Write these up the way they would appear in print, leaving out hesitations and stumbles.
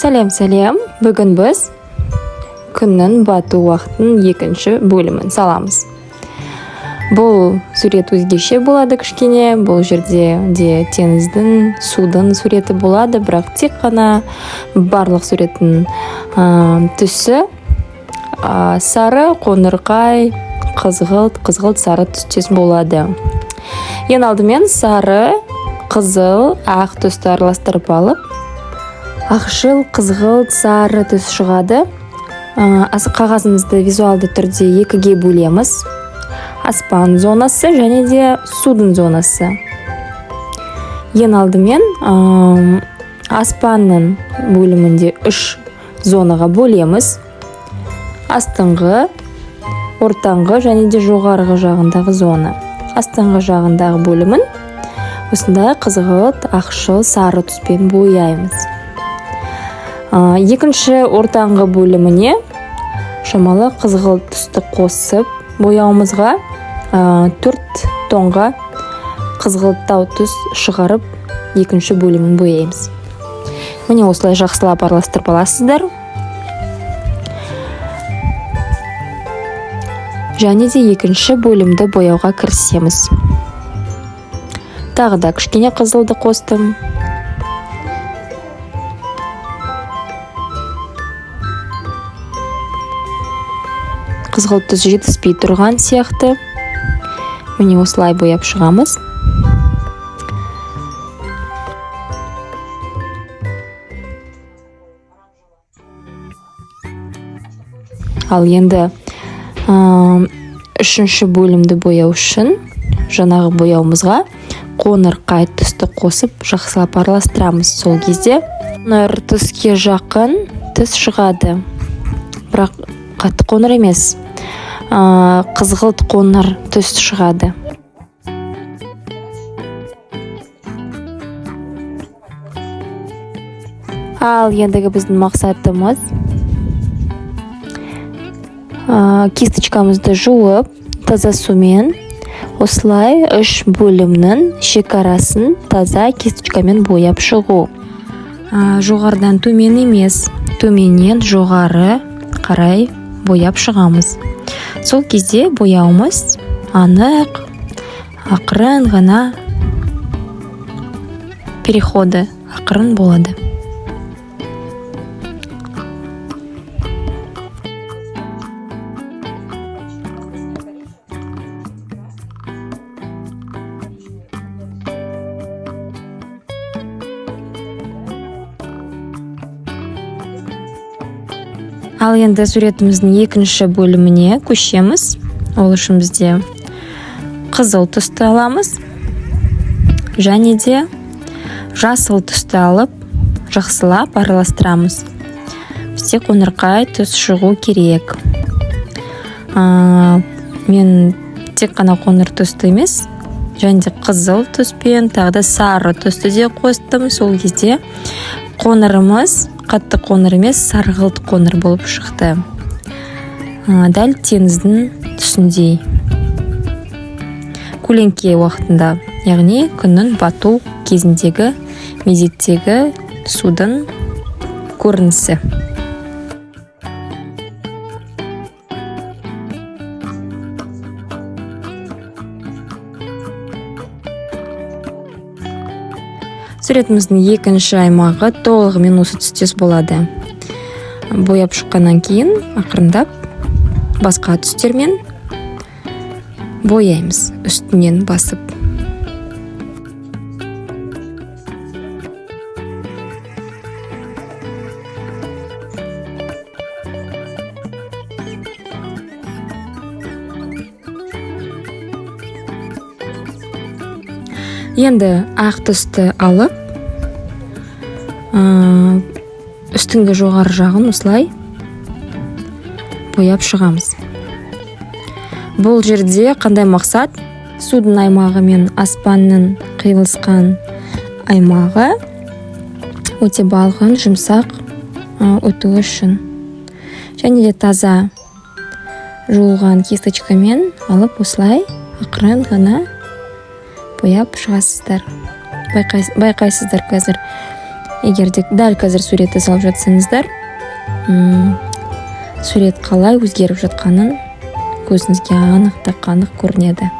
Сәлем, бүгін біз күннің бату уақытын екінші бөлімін саламыз. Бұл сурет өзгеше болады кішкене, бұл жерде де теңіздің, судың суреті болады, бірақ тек қана барлық суреттің түсі сары, қоңырқай, қызғылт сары түстес болады. Ең алдымен сары, қызыл, ақ түсті араластырып алып, ақшыл, қызғылт, сары түс шығады. Қағазымызды визуалды түрде екіге бөлеміз. Аспан зонасы және де судың зонасы. Ең алдымен аспанның бөлімінде 3 зонаға бөлеміз. Астыңғы, ортаңғы және де жоғарғы жағындағы зона. Астыңғы жағындағы бөлімін осындай қызғылт, ақшыл, сары түспен бояймыз. Екінші ортаңғы бөліміне шамалы қызғылт түсті қосып бояуымызға 4 тонға қызғылттау түс шығарып екінші бөлімін бояймыз. Міне осылай жақсылап араластырып аласыздар. Және де екінші бөлімді бояуға кірісеміз. Тағы да кішкене қызылды қостым. Қызғылт түс жетіспей тұрған сияқты. Міне осылай бояп шығамыз. Ал енді үшінші бөлімді бояу үшін жаңағы бояуымызға қоңырқай түсті қосып жақсылап араластырамыз. Сол кезде қоңыр түске жақын түс шығады. Бірақ қатты қоңыр емес, қызғылт қоңыр түс шығады. Ал ендігі біздің мақсатымыз кисточкамызды жуып, таза сумен осылай 3 бөлімнің шекарасын таза кисточкамен бояп шығу. Жоғарыдан төмен емес, төменнен жоғары қарай бояп шығамыз. Сол кезде бояуымыз анық, ақырын ғана переходы ақырын болады. Ал енді суретіміздің екінші бөліміне көшеміз. Ол үшін бізде қызыл түсті аламыз. Және де жасыл түсті алып, жақсылап араластырамыз. Бізде қоңырқай түс шығу керек. Мен тек қана қоңыр түсті емес, және де қызыл түспен, тағы да сары түсті де қостым. Сол кезде қоңырымыз қатты қоңыр емес, сарғылт қоңыр болып шықты. Дәл теңіздің түсіндей. Көлеңке уақытында, яғни күннің бату кезіндегі мезеттегі судың көрінісі. Суретіміздің екінші аймағы толығымен осы түстес болады. Бояп шыққаннан кейін ақырындап басқа түстермен бояймыз, үстінен басып. Енді ақ түсті алып, үстіңгі жоғары жағын осылай бояп шығамыз. Бұл жерде қандай мақсат? Судың аймағы мен аспанның қиылысқан аймағы өте балғын, жұмсақ өту үшін. Және де таза жуылған кисточкамен алып осылай ақырын ғана бояп шығасыздар. Байқайсыздар қазір егер де дәл қазір суретті салып жатсаңыздар, сурет қалай өзгеріп жатқанын көзіңізге анық көрінеді.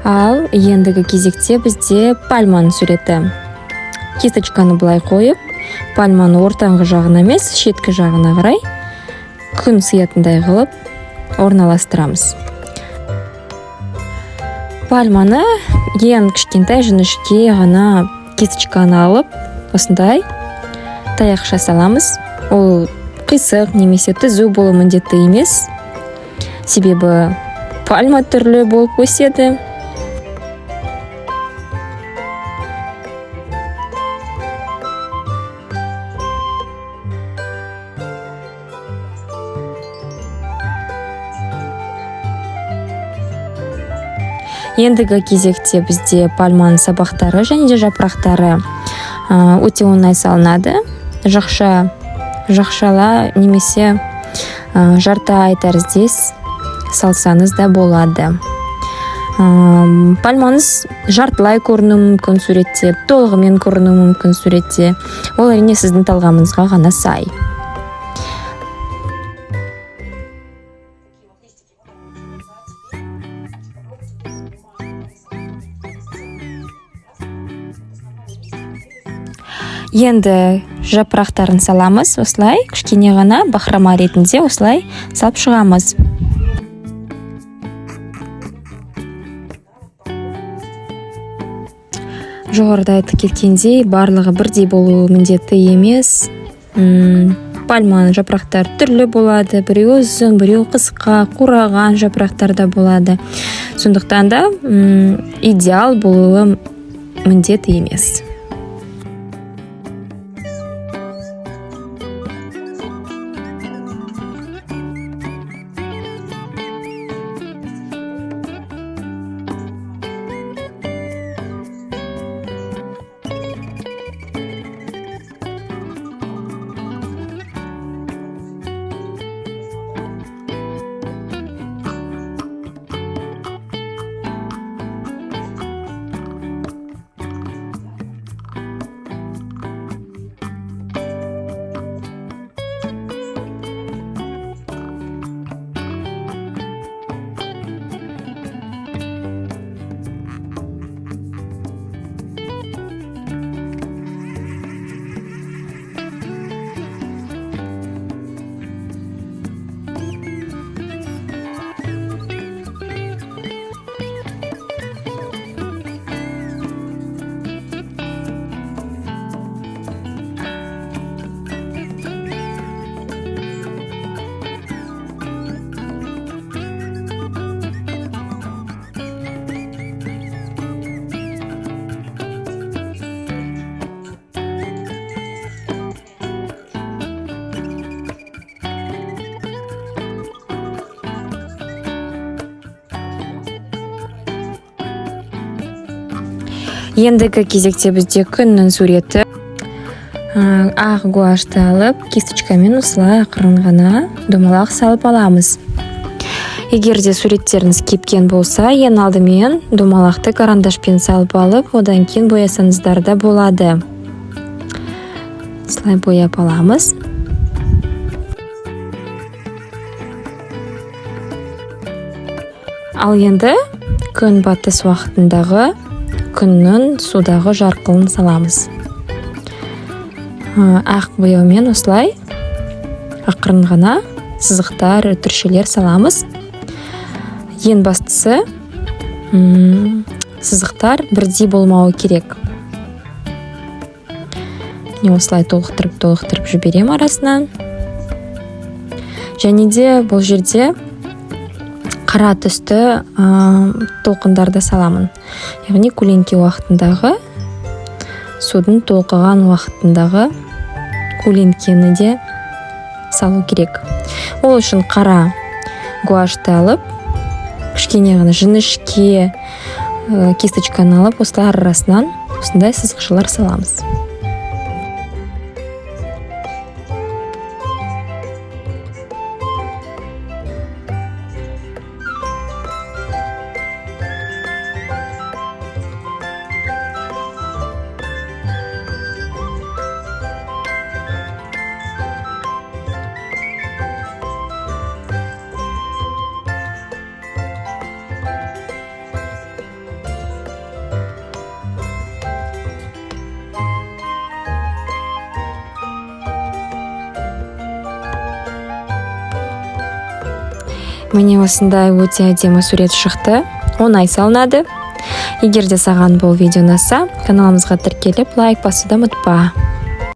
Ал ендігі кезекте бізде пальманың суреті. Кисточканы былай қойып, пальманы ортаңғы жағына емес, шеткі жағына қарай күн сиятындай қылып орналастырамыз. Пальманы ең кішкентай жіңішке ғана кисточканы алып, осындай таяқша саламыз. Ол қисық немесе түзу болу міндетті емес. Себебі пальма түрлі болып өседі. Ендігі кезекте бізде пальманың сабақтары және де жапырақтары өте оңай салынады. Жақшала немесе жартай тәріздес салсаңыз да болады. Пальмаңыз жартылай көріну мүмкін суретте, толығымен көріну мүмкін суретте. Ол әрине сіздің талғамыңызға ғана сай. Енді жапырақтарын саламыз, осылай кішкене ғана бахрома ретінде осылай салып шығамыз. Жоғарыда айтып кеткендей, барлығы бірдей болуы міндетті емес. Пальманың жапырақтары түрлі болады, біреу ұзын, біреу қысқа, қураған жапырақтар да болады. Сондықтан да идеал болуы міндетті емес. Ендігі кезекте бізде күннің суреті. Ақ гуашты алып, кисточкамен осылай ақырын ғана домалақ салып аламыз. Егер де суреттеріңіз кепкен болса, ең алдымен домалақты карандашпен салып алып, одан кейін боясаңыздар да болады. Осылай бояп аламыз. Ал енді күн батыс уақытындағы күннің судағы жарқылын саламыз. Ақ бояумен осылай ақырын ғана сызықтар, түршелер саламыз. Ең бастысы сызықтар бірдей болмауы керек. Осылай толықтырып жіберем арасынан. Және де бұл жерде қара түсті толқындарды саламын. Яғни көлеңке уақытындағы, судың толқыған уақытындағы көлеңкені де салу керек. Ол үшін қара гуашты алып, кішкене ғана жіңішке кисточканы алып, осылар арасынан осындай сызықшалар саламыз. Міне осындай өте әдемі сурет шықты. Оңай салынады. Егер де саған бұл видео ұнаса, каналымызға тіркеліп лайк басуды ұмытпа.